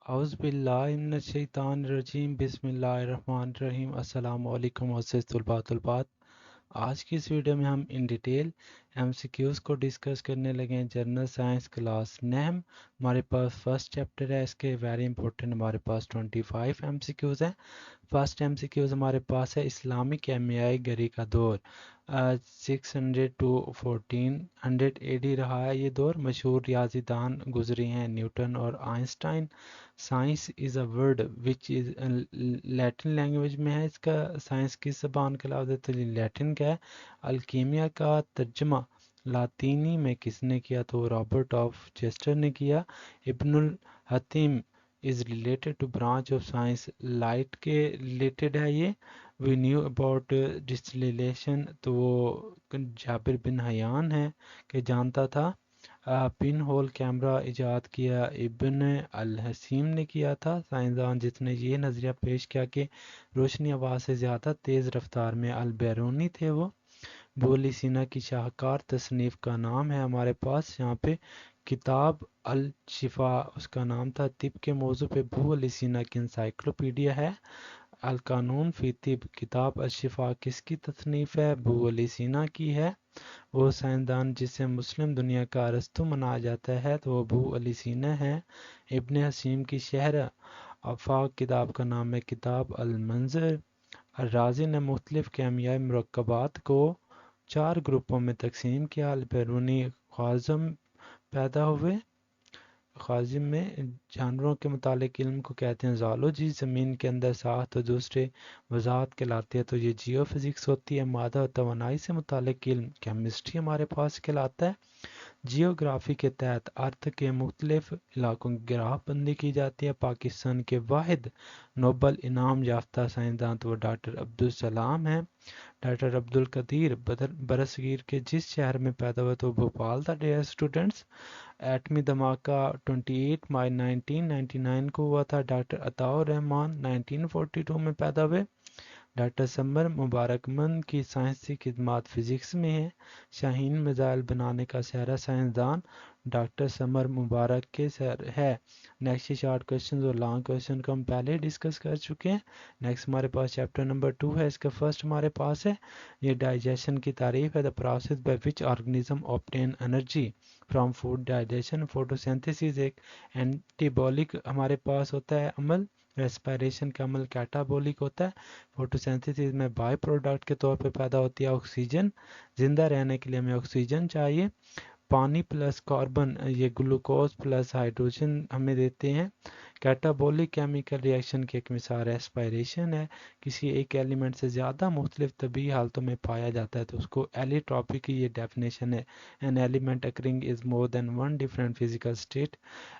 اعوذ باللہ من الشیطان الرجیم بسم اللہ الرحمن الرحیم السلام علیکم عزیز طلباء. آج کی اس ویڈیو میں ہم ان ڈیٹیل ایم سی کیوز کو ڈسکس کرنے لگے ہیں. جنرل سائنس کلاس نہم ہمارے پاس فرسٹ چیپٹر ہے. اس کے ویری امپورٹنٹ ہمارے پاس 25 ایم سی کیوز ہیں. فرسٹ ایم سی کیوز ہمارے پاس ہے اسلامی کیمیائی گری کا دور 600 to 1400 اے ڈی رہا ہے. یہ دور مشہور ریاضی دان گزری ہیں نیوٹن اور Einstein. Science is a word which is Latin language میں ہے. اس کا سائنس کس زبان کا لفظ ہے تو لیٹن کا ہے. الکیمیا کا ترجمہ لاطینی میں کس نے کیا تو رابرٹ آف چیسٹر نے کیا. ابن الحتیم is related to branch of science light کے related ہے. یہ we knew about distillation تو وہ جابر بن حیان ہے کہ جانتا تھا. پن ہول کیمرہ ایجاد کیا ابن الحسیم نے کیا تھا. سائنسدان جس نے یہ نظریہ پیش کیا کہ روشنی آواز سے زیادہ تیز رفتار میں البیرونی تھے وہ ابو علی سینا کی شاہکار تصنیف کا نام ہے ہمارے پاس یہاں پہ کتاب الشفا اس کا نام تھا. طب کے موضوع پہ ابو علی سینا کی انسائکلوپیڈیا ہے. القانون فی طب کتاب الشفا کس کی تصنیف ہے ابو علی سینا کی ہے. وہ سائنسدان جسے مسلم دنیا کا ارسطو منایا جاتا ہے تو وہ ابو علی سینا ہے. ابن حسیم کی شہر آفاق کتاب کا نام ہے کتاب المنظر. الرازی نے مختلف کیمیائی مرکبات کو 4 گروپوں میں تقسیم کیا. البیرونی خوازم پیدا ہوئے. خوازم میں جانوروں کے متعلق علم کو کہتے ہیں زالوجی. زمین کے اندر ساخت اور دوسرے وضاحت کہلاتے ہیں تو یہ جیو فزکس ہوتی ہے. مادہ اور توانائی سے متعلق علم کیمسٹری ہمارے پاس کہلاتا ہے. جیوگرافی کے تحت ارتھ کے مختلف علاقوں کی گراف بندی کی جاتی ہے. پاکستان کے واحد نوبل انعام یافتہ سائنسدان تو وہ ڈاکٹر عبدالسلام ہیں. ڈاکٹر عبدالقدیر برصغیر کے جس شہر میں پیدا ہوا تو بھوپال تھا. ڈیئر اسٹوڈنٹس ایٹمی دھماکہ 28 مئی 1999 کو ہوا تھا. ڈاکٹر عطاء الرحمان 1942 میں پیدا ہوئے. ڈاکٹر سمر مبارک من کی سائنسی خدمات فزکس میں ہیں. شاہین میزائل بنانے کا سہرا سائنسدان ڈاکٹر سمر مبارک کے سر ہے. نیکسٹ شارٹ کوشچنز اور لانگ کوشچن کو ہم پہلے ڈسکس کر چکے ہیں. نیکسٹ ہمارے پاس چیپٹر نمبر 2 ہے. اس کا فرسٹ ہمارے پاس ہے یہ ڈائجیشن کی تعریف ہے. The process by which organism obtain energy from food. Digestion photosynthesis ایک اینٹیبولک ہمارے پاس ہوتا ہے عمل. ریسپائریشن کا عمل کیٹابولک ہوتا ہے. فوٹوسینتھسس میں بائی پروڈکٹ کے طور پہ پیدا ہوتی ہے آکسیجن. زندہ رہنے کے لیے ہمیں آکسیجن چاہیے. پانی پلس کاربن یہ گلوکوز پلس ہائیڈروجن ہمیں دیتے ہیں. کیٹابولک کیمیکل ریئیکشن کی ایک مثال ریسپائریشن ہے. کسی ایک ایلیمنٹ سے زیادہ مختلف طبیعی حالتوں میں پایا جاتا ہے تو اس کو ایلیٹروپی کی یہ ڈیفینیشن ہے. An element occurring is more than one different physical state.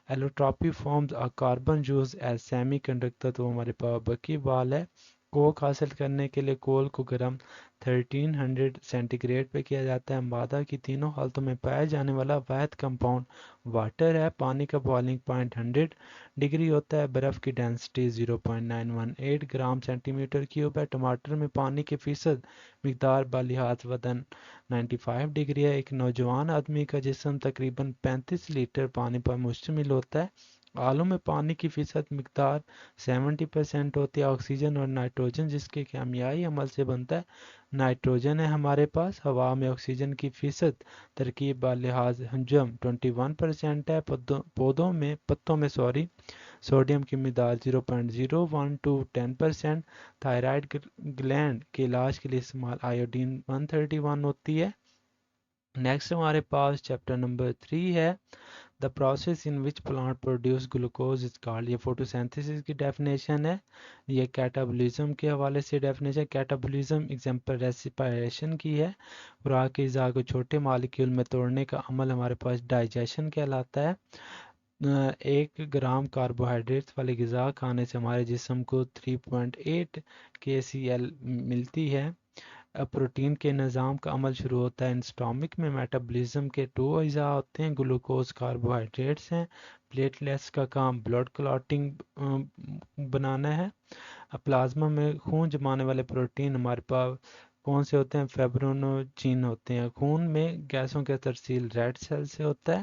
Allotropy forms a carbon used as semiconductor تو ہمارے پاس بکی بال ہے. کوک حاصل کرنے کے لیے کول کو گرم 1300 سینٹی گریڈ پہ کیا جاتا ہے. مادہ کی تینوں حالتوں میں پائے جانے والا واحد کمپاؤنڈ واٹر ہے. پانی کا بوائلنگ پوائنٹ 100 ڈگری ہوتا ہے. برف کی density 0.918 gram centimetre cube ہے. ٹماٹر میں پانی کے فیصد مقدار بلحاظ وزن 95 ڈگری ہے. ایک نوجوان آدمی کا جسم تقریباً 35 لیٹر پانی پر مشتمل ہوتا ہے. آلو میں پانی کی فیصد مقدار 70% ہوتی ہے. آکسیجن اور نائٹروجن جس کے کیمیائی عمل سے بنتا ہے. نائٹروجن ہے ہمارے پاس. ہوا میں آکسیجن کی فیصد ترکیب بلحاظ حجم 21% ہے. پتوں میں سوڈیم کی مقدار 0.01 to 10%. تھائرائیڈ گلینڈ کے علاج کے لیے استعمال آیوڈین 131 ہوتی ہے. نیکسٹ ہمارے پاس چیپٹر نمبر 3 ہے. The process in which plant produce glucose is called. یہ فوٹوسینتھسس کی ڈیفینیشن ہے. یہ کیٹابولیزم کے حوالے سے ڈیفینیشن. کیٹابولیزم ایگزامپل ریسپائریشن کی ہے. خوراک کی اجزاء کو چھوٹے مالیکیول میں توڑنے کا عمل ہمارے پاس ڈائجیشن کہلاتا ہے. 1 گرام کاربوہائیڈریٹس والی غذا کھانے سے ہمارے جسم کو 3.8 kcal ملتی ہے. پروٹین کے نظام کا عمل شروع ہوتا ہے انسٹامک میں. میٹابولزم کے 2 اجزاء ہوتے ہیں. گلوکوز کاربوہائیڈریٹس ہیں. پلیٹلیٹس کا کام بلڈ کلاٹنگ بنانا ہے. پلازما میں خون جمانے والے پروٹین ہمارے پاس کون سے ہوتے ہیں فیبرونوجین ہوتے ہیں. خون میں گیسوں کا ترسیل ریڈ سیل سے ہوتا ہے.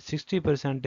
60%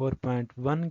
4.1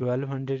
1200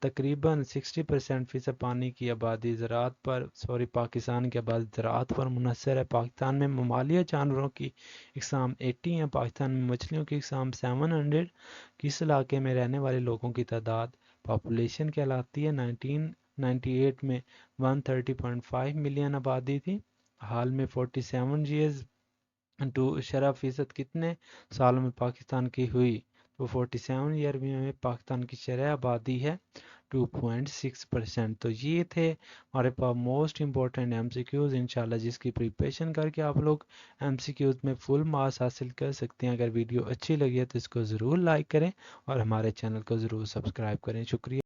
تقریباً 60% پانی کی آبادی پاکستان کی آبادی زراعت پر منحصر ہے۔ پاکستان میں ممالیہ جانوروں کی اقسام 80 ہیں۔ پاکستان میں مچھلیوں کی اقسام 700۔ کس علاقے میں رہنے والے لوگوں کی تعداد پاپولیشن کہلاتی ہے؟ 1998 میں 130.5 ملین آبادی تھی۔ حال میں 47 ایئرز ٹو شرح فیصد کتنے سالوں میں پاکستان کی ہوئی؟ تو 47 ایئر میں پاکستان کی شرح آبادی ہے 2.6%۔ تو یہ تھے ہمارے پاس most important M C Qs, انشاءاللہ جس کی پریپریشن کر کے آپ لوگ ایم سی کیوز میں فل مارکس حاصل کر سکتے ہیں۔ اگر ویڈیو اچھی لگی ہے تو اس کو ضرور لائک کریں اور ہمارے چینل کو ضرور سبسکرائب کریں۔ شکریہ۔